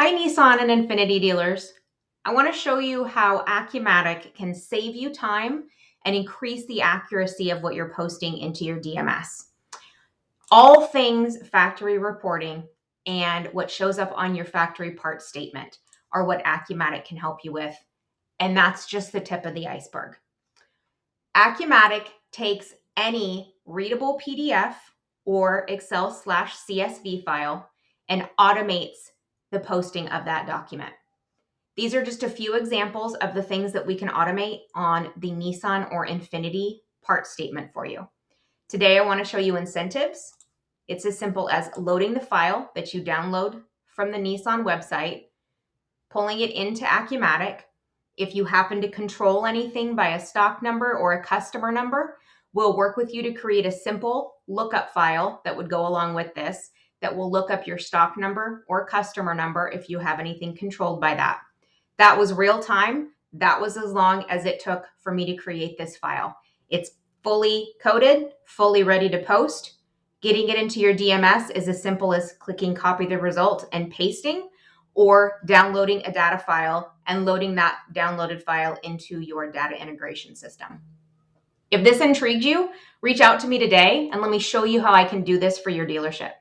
Hi, Nissan and Infiniti dealers. I want to show you how Accumatic can save you time and increase the accuracy of what you're posting into your DMS. All things factory reporting and what shows up on your factory part statement are what Accumatic can help you with, and that's just the tip of the iceberg. Accumatic takes any readable PDF or Excel/CSV file and automates the posting of that document. These are just a few examples of the things that we can automate on the Nissan or Infiniti part statement for you. Today, I want to show you incentives. It's as simple as loading the file that you download from the Nissan website, pulling it into Accumatic. If you happen to control anything by a stock number or a customer number, we'll work with you to create a simple lookup file that would go along with this that will look up your stock number or customer number if you have anything controlled by that. That was real time. That was as long as it took for me to create this file. It's fully coded, fully ready to post. Getting it into your DMS is as simple as clicking copy the result and pasting, or downloading a data file and loading that downloaded file into your data integration system. If this intrigued you, reach out to me today and let me show you how I can do this for your dealership.